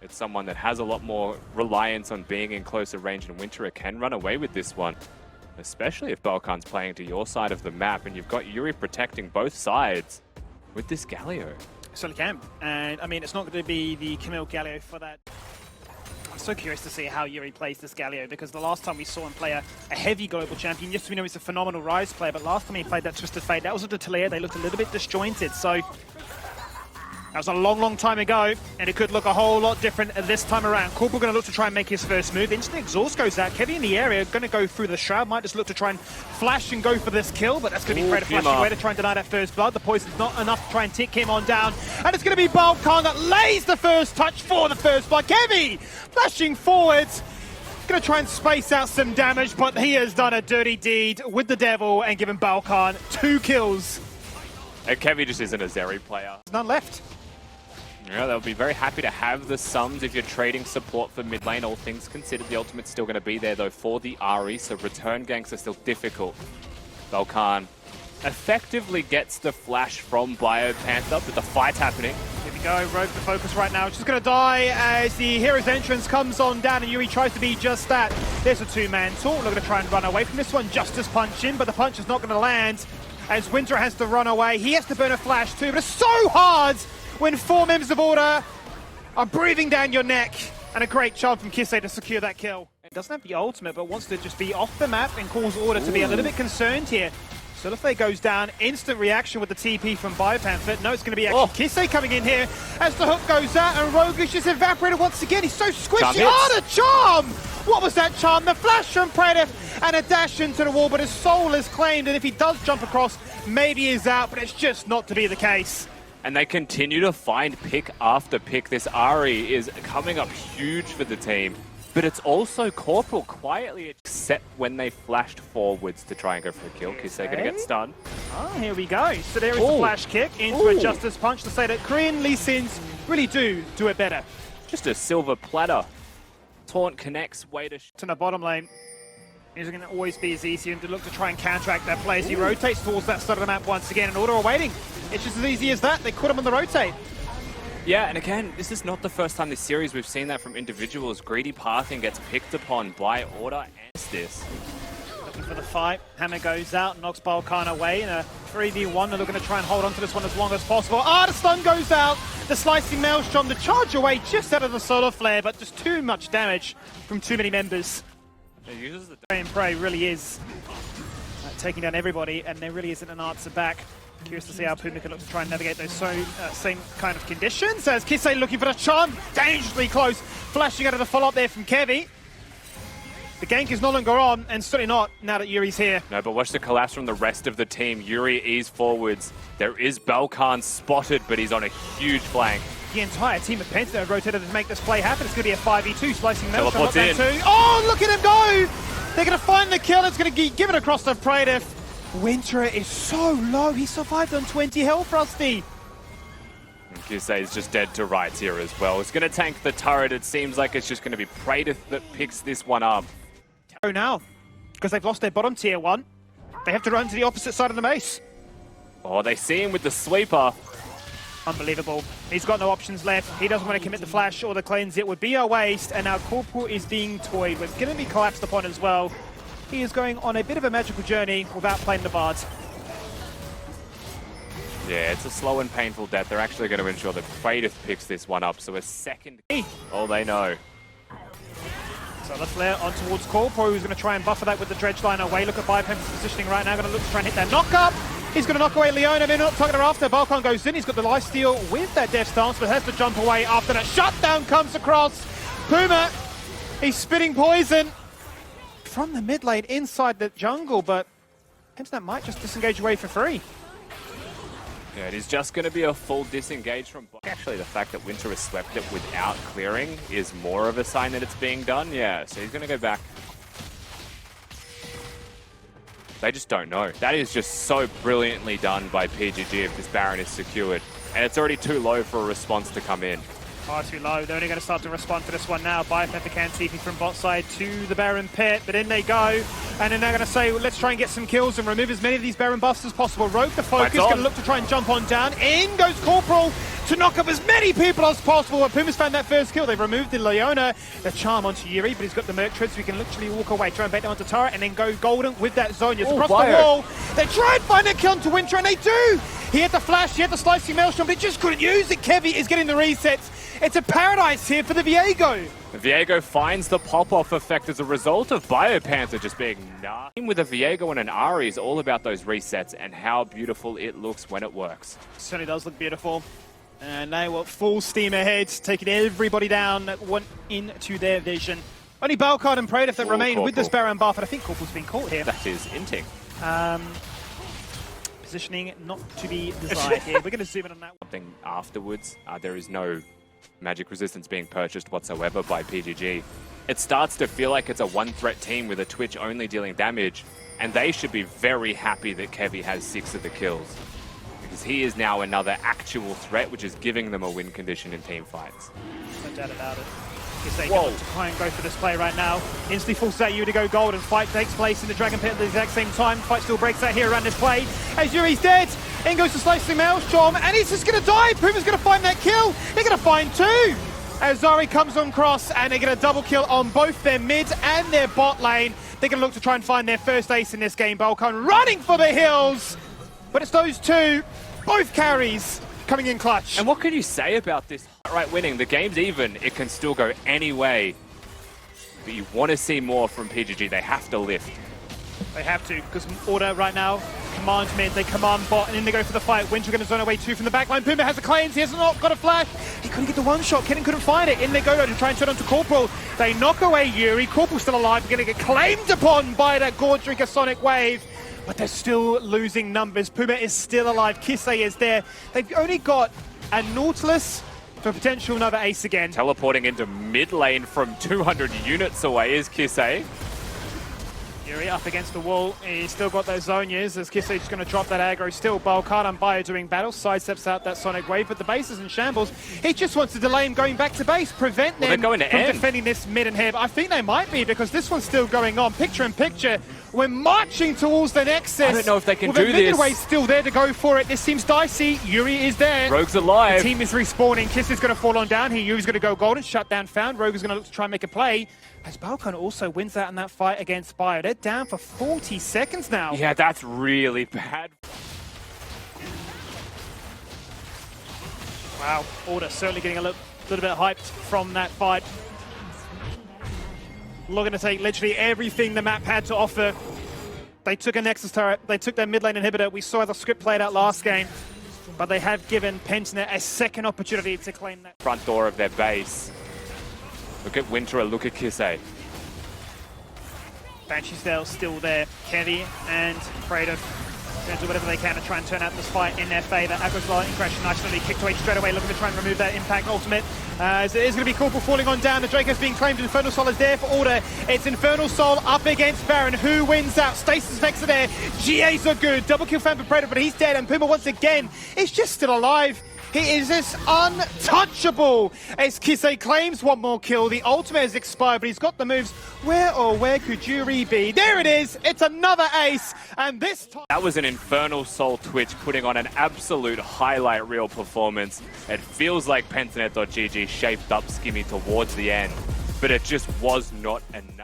It's someone that has a lot more reliance on being in closer range, and Winterer can run away with this one. Especially if Balkan's playing to your side of the map, and you've got Yuri protecting both sides with this Galio. Certainly can. And I mean, it's not going to be the Camille Galio for that. I'm so curious to see how Yuri plays this Galio, because the last time we saw him play a heavy global champion, yes, we know he's a phenomenal Rise player, but last time he played that Twisted Fate, that was with the Talia. They looked a little bit disjointed, so that was a long, long time ago, and it could look a whole lot different this time around. Corporal going to look to try and make his first move. Instant exhaust goes out. Kevy in the area, going to go through the Shroud. Might just look to try and flash and go for this kill, but that's going to be Predator flashing away to try and deny that first blood. The poison's not enough to try and tick him on down, and it's going to be Balkan that lays the first touch for the first blood. Kevy flashing forwards. Going to try and space out some damage, but he has done a dirty deed with the Devil and given Balkan 2 kills. And Kevy just isn't a Zeri player. There's none left. Yeah, they'll be very happy to have the sums if you're trading support for mid lane. All things considered, the ultimate's still going to be there though for the Ahri, so return ganks are still difficult. Balkan effectively gets the flash from Biopanther, but the fight's happening. Here we go, Rogue the focus right now. She's going to die as the hero's entrance comes on down, and Yuri tries to be just that. There's a 2-man talk. They're going to try and run away from this one. Justice punch in, but the punch is not going to land as Winter has to run away. He has to burn a flash too, but it's so hard when 4 members of Order are breathing down your neck, and a great job from Kisei to secure that kill. It doesn't have the ultimate, but wants to just be off the map and cause Order to be a little bit concerned here. Solifay goes down, instant reaction with the TP from Biopanther. No, it's going to be actually Kisei coming in here as the hook goes out, and Roguish is evaporated once again. He's so squishy. Oh, the charm! What was that charm? The flash from Predator and a dash into the wall, but his soul is claimed, and if he does jump across, maybe he's out, but it's just not to be the case. And they continue to find pick after pick. This Ahri is coming up huge for the team, but it's also Corporal quietly, except when they flashed forwards to try and go for a kill, because they're going to get stunned. Oh, here we go. So there is a flash kick into a Justice Punch to say that Korean Lee Sins really do it better. Just a silver platter. Taunt connects, way to... To the bottom lane. It's going to always be as easy to look to try and counteract that play as he rotates towards that side of the map once again, and Order are waiting. It's just as easy as that. They caught him on the rotate. Yeah, and again, this is not the first time this series we've seen that from individuals. Greedy pathing gets picked upon by Order and this. Looking for the fight. Hammer goes out, knocks Balkan away in a 3v1. They're looking to try and hold on to this one as long as possible. The stun goes out. The slicing Maelstrom, the charge away just out of the solar flare, but just too much damage from too many members. It uses the Pray and Pray really is taking down everybody, and there really isn't an answer back. Curious to see how Puma can look to try and navigate those same kind of conditions. As Kisei looking for the charm, dangerously close, flashing out of the follow-up there from Kevy. The gank is no longer on, and certainly not now that Yuri's here. No, but watch the collapse from the rest of the team. Yuri ease forwards. There is Balkan spotted, but he's on a huge flank. The entire team of Penta have rotated to make this play happen. It's going to be a 5v2, slicing Maelstrom Teleports in. Too. Oh, look at him go! They're going to find the kill. It's going to give it across to Praetor. Winterer is so low. He survived on 20 health, Rusty. Kisei is just dead to rights here as well. It's going to tank the turret. It seems like it's just going to be Praetor that picks this one up. Oh, now, because they've lost their bottom tier 1, they have to run to the opposite side of the mace. Oh, they see him with the sweeper. Unbelievable. He's got no options left. He doesn't want to commit the flash or the cleanse. It would be a waste, and now Corporal is being toyed with. Going to be collapsed upon as well. He is going on a bit of a magical journey without playing the Bards. Yeah, it's a slow and painful death. They're actually going to ensure that Praetor picks this one up, so a second... Oh, they know. So the flare on towards Corporal, who's going to try and buffer that with the dredge line away. Look at Biopen's positioning right now. Going to look to try and hit that knock-up. He's going to knock away Leona. They're not tugging her after. Balkan goes in. He's got the lifesteal with that death stance, but has to jump away after that. Shutdown comes across. Puma, he's spitting poison from the mid lane inside the jungle, but that might just disengage away for free. Yeah, it is just going to be a full disengage from... Actually, the fact that Winter has swept it without clearing is more of a sign that it's being done. Yeah, so he's going to go back. They just don't know. That is just so brilliantly done by PGG if this Baron is secured. And it's already too low for a response to come in. Far too low. They're only going to start to respond for this one now. Biopepper can TP from bot side to the Baron pit, but in they go. And then they're going to say, well, let's try and get some kills and remove as many of these Baron buffs as possible. Rogue the focus, going to look to try and jump on down. In goes Corporal. to knock up as many people as possible. But Puma's found that first kill. They've removed the Leona, the charm onto Yuri, but he's got the Merc Tread, so he can literally walk away, try and bait down onto Tara, and then go golden with that Zonius. Across the wall, they try and find a kill onto Winter, and they do! He had the flash, he had the slicing maelstrom, but he just couldn't use it. Kevy is getting the resets. It's a paradise here for the Viego. Viego finds the pop-off effect as a result of Biopanther just being nasty. With a Viego and an Ahri is all about those resets and how beautiful it looks when it works. Certainly does look beautiful. And they were full steam ahead, taking everybody down that went into their vision. Only Balcard and Praetor that remain with this Baron buff, and I think Corporal's been caught here. That is inting. Positioning not to be desired here. We're going to zoom in on that. Something afterwards, there is no magic resistance being purchased whatsoever by PGG. It starts to feel like it's a one-threat team with a Twitch only dealing damage, and they should be very happy that Kevy has 6 of the kills, because he is now another actual threat, which is giving them a win condition in team fights. No doubt about it. They can look to try and go for this play right now. Instantly forces out Yuri to go gold, and fight takes place in the Dragon Pit at the exact same time. Fight still breaks out here around this play. As Yuri's dead, in goes to Slicing Maelstrom, and he's just going to die. Puma's going to find that kill. They're going to find 2. As Zari comes on cross, and they're going to double kill on both their mid and their bot lane. They're going to look to try and find their first ace in this game. Balkan running for the hills, but it's those 2, both carries, coming in clutch. And what can you say about this? Right, winning. The game's even. It can still go any way. But you want to see more from PGG. They have to lift. They have to, because Order right now command mid, they command bot, and then they go for the fight. Winter going to zone away 2 from the back line. Puma has the claims, he has not got a flash. He couldn't get the one shot, Kennen couldn't find it. In they go to try and turn onto Corporal. They knock away Yuri. Corporal's still alive, going to get claimed upon by that Gorge Drinker Sonic Wave. But they're still losing numbers. Puma is still alive. Kisei is there. They've only got a Nautilus for potential another ace again. Teleporting into mid lane from 200 units away is Kisei. Yuri up against the wall. He's still got those Zonias as Kisei just going to drop that aggro. Still, Balkan and Bio doing battle. Sidesteps out that Sonic Wave, but the base is in shambles. He just wants to delay him going back to base, prevent them from defending this mid and head. I think they might be, because this one's still going on. Picture in picture. We're marching towards the Nexus. I don't know if they can do this. Midway's still there to go for it. This seems dicey. Yuri is there. Rogue's alive. The team is respawning. Kiss is going to fall on down here. Yuri's going to go golden. Shut down found. Rogue is going to look to try and make a play. As Balkan also wins out in that fight against Bio. They're down for 40 seconds now. Yeah, that's really bad. Wow. Order certainly getting a little bit hyped from that fight. Looking to take literally everything the map had to offer. They took a Nexus turret, they took their mid lane inhibitor. We saw how the script played out last game, but they have given Pentner a second opportunity to claim that front door of their base. Look at Winter, look at Kisei. Banshee's still there. Kevy and Praetor going to do whatever they can to try and turn out this fight in their favour. Aggro's lightning crash, nicely kicked away straight away, looking to try and remove that impact ultimate. As it is going to be Corporal falling on down. The Draco's being claimed. Infernal Soul is there for Order. It's Infernal Soul up against Baron. Who wins out? Stasis effects are there. GAs are good. Double kill fan for Predator, but he's dead. And Puma once again is just still alive. He is just untouchable. As Kisei claims one more kill. The ultimate has expired, but he's got the moves. Where could Yuri be? There it is. It's another ace. And this time... That was an Infernal Soul Twitch putting on an absolute highlight reel performance. It feels like Pentanet.gg shaped up Skimmy towards the end, but it just was not enough.